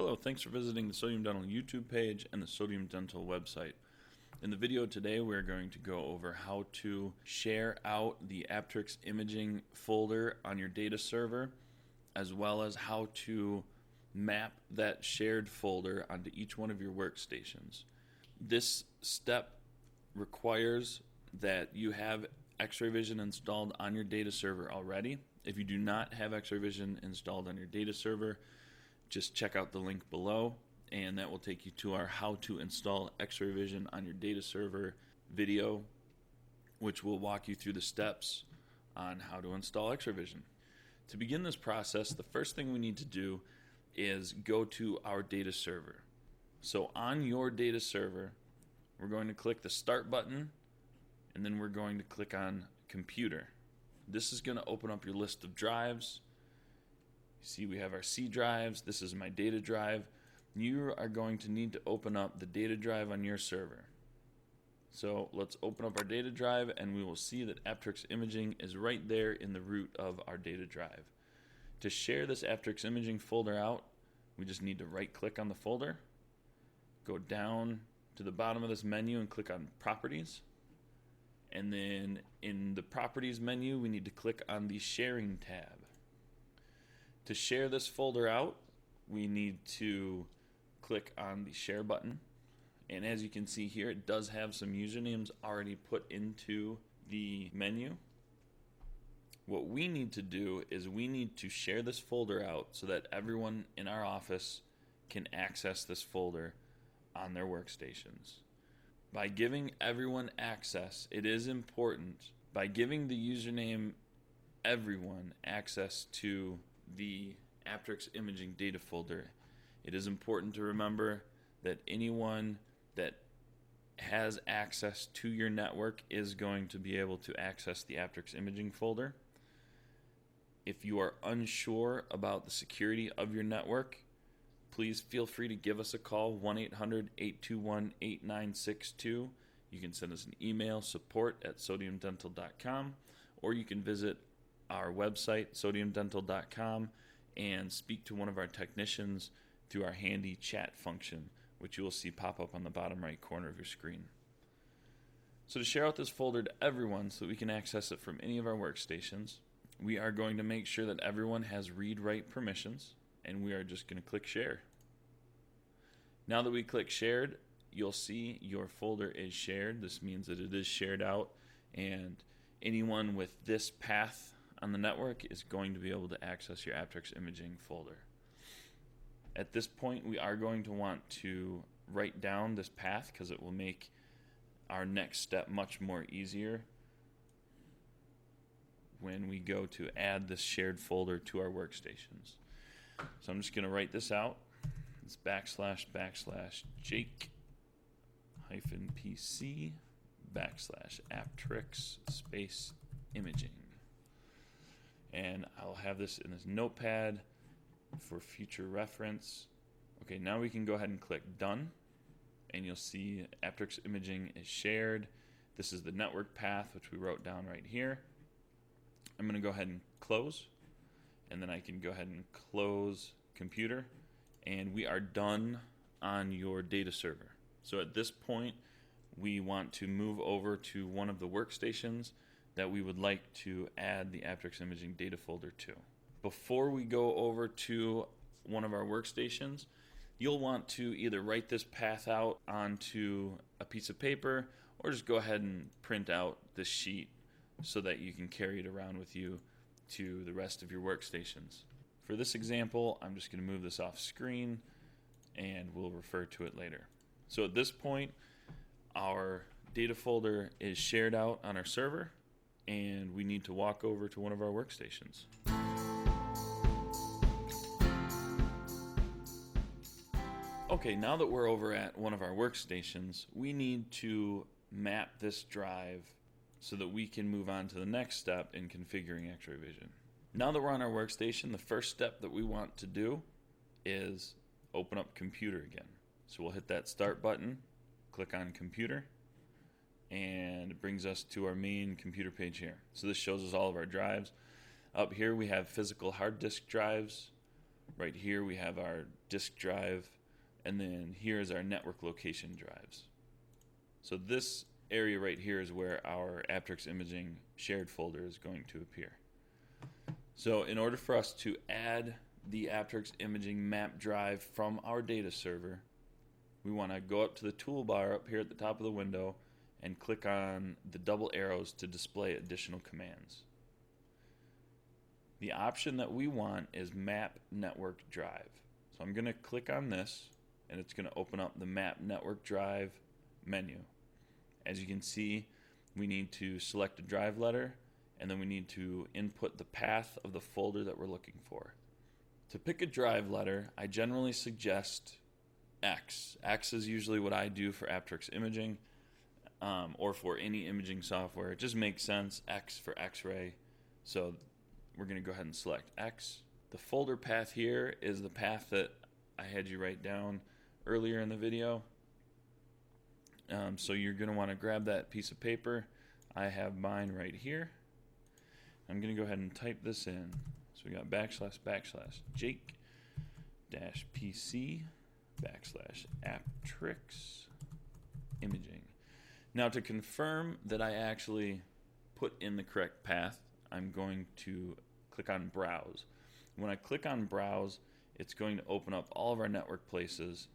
Hello, thanks for visiting the Sodium Dental YouTube page and the Sodium Dental website. In the video today, we're going to go over how to share out the Apteryx imaging folder on your data server, as well as how to map that shared folder onto each one of your workstations. This step requires that you have XrayVision installed on your data server already. If you do not have XrayVision installed on your data server, just check out the link below, and that will take you to our how to install XrayVision on your data server video, which will walk you through the steps on how to install XrayVision. To begin this process, the first thing we need to do is go to our data server. So on your data server, we're going to click the Start button, and then we're going to click on Computer. This is going to open up your list of drives. See, we have our C drives. This is my data drive. You are going to need to open up the data drive on your server. So let's open up our data drive, and we will see that Apteryx imaging is right there in the root of our data drive. To share this Apteryx imaging folder out, we just need to right click on the folder, go down to the bottom of this menu and click on Properties. And then in the Properties menu, we need to click on the Sharing tab. To share this folder out, we need to click on the Share button. And as you can see here, it does have some usernames already put into the menu. What we need to do is we need to share this folder out so that everyone in our office can access this folder on their workstations. By giving everyone access, it is important, by giving the username everyone access to the Apteryx imaging data folder, it is important to remember that anyone that has access to your network is going to be able to access the Apteryx imaging folder. If you are unsure about the security of your network, please feel free to give us a call, 1-800-821-8962. You can send us an email, support@sodiumdental.com, or you can visit our website, sodiumdental.com, and speak to one of our technicians through our handy chat function, which you will see pop up on the bottom right corner of your screen. So to share out this folder to everyone so that we can access it from any of our workstations, we are going to make sure that everyone has read-write permissions, and we are just going to click Share. Now that we click Shared, you'll see your folder is shared. This means that it is shared out, and anyone with this path on the network is going to be able to access your Apteryx imaging folder. At this point, we are going to want to write down this path because it will make our next step much more easier when we go to add this shared folder to our workstations. So I'm just going to write this out. It's //PC/Apteryx_imaging. And I'll have this in this notepad for future reference. Okay, now we can go ahead and click Done, and you'll see Apteryx imaging is shared. This is the network path, which we wrote down right here. I'm going to go ahead and close, and then I can go ahead and close Computer, and we are done on your data server. So at this point, we want to move over to one of the workstations that we would like to add the Apteryx imaging data folder to. Before we go over to one of our workstations, you'll want to either write this path out onto a piece of paper or just go ahead and print out this sheet so that you can carry it around with you to the rest of your workstations. For this example, I'm just going to move this off screen and we'll refer to it later. So at this point, our data folder is shared out on our server, and we need to walk over to one of our workstations. Okay, now that we're over at one of our workstations, we need to map this drive so that we can move on to the next step in configuring XrayVision. Now that we're on our workstation, the first step that we want to do is open up Computer again. So we'll hit that Start button, click on Computer, and it brings us to our main computer page here. So this shows us all of our drives. Up here we have physical hard disk drives, Right here we have our disk drive, and then here is our network location drives. So this area right here is where our Apteryx imaging shared folder is going to appear. So in order for us to add the Apteryx imaging map drive from our data server, we want to go up to the toolbar up here at the top of the window and click on the double arrows to display additional commands. The option that we want is Map Network Drive. So I'm going to click on this, and it's going to open up the Map Network Drive menu. As you can see, we need to select a drive letter, and then we need to input the path of the folder that we're looking for. To pick a drive letter, I generally suggest X. X is usually what I do for Apteryx imaging, or for any imaging software. It just makes sense, X for X-ray. So we're going to go ahead and select X. The folder path here is the path that I had you write down earlier in the video. So you're going to want to grab that piece of paper. I have mine right here. I'm going to go ahead and type this in. So we got // Jake-PC /Apteryx imaging. Now to confirm that I actually put in the correct path, I'm going to click on Browse. When I click on Browse, it's going to open up all of our network places,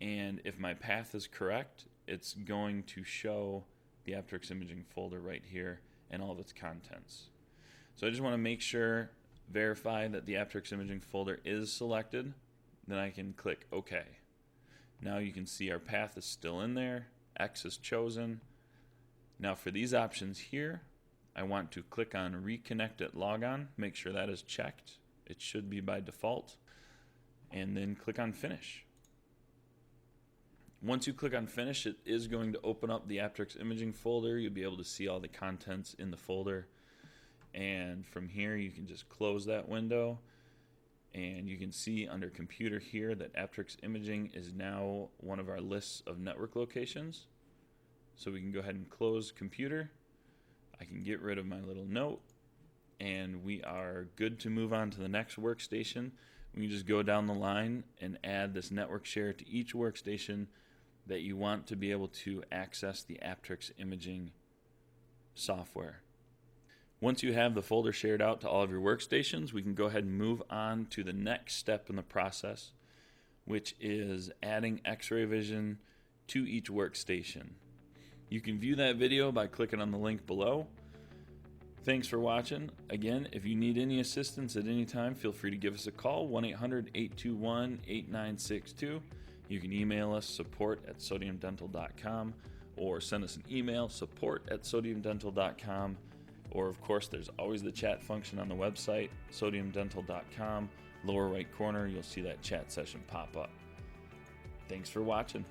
and if my path is correct, it's going to show the Apteryx imaging folder right here and all of its contents. So I just want to make sure, verify that the Apteryx imaging folder is selected, then I can click OK. Now you can see our path is still in there, X is chosen. Now for these options here, I want to click on Reconnect at Logon, make sure that is checked. It should be by default, and then click on Finish. Once you click on Finish, it is going to open up the Apteryx imaging folder. You'll be able to see all the contents in the folder, and from here you can just close that window, and you can see under Computer here that Apteryx imaging is now one of our lists of network locations. So we can go ahead and close Computer. I can get rid of my little note, and we are good to move on to the next workstation. We can just go down the line and add this network share to each workstation that you want to be able to access the Apteryx imaging software. Once you have the folder shared out to all of your workstations, we can go ahead and move on to the next step in the process, which is adding XrayVision to each workstation. You can view that video by clicking on the link below. Thanks for watching. Again, if you need any assistance at any time, feel free to give us a call, 1-800-821-8962. You can email us, support@sodiumdental.com, or send us an email, support@sodiumdental.com. Or, of course, there's always the chat function on the website, sodiumdental.com. Lower right corner, you'll see that chat session pop up. Thanks for watching.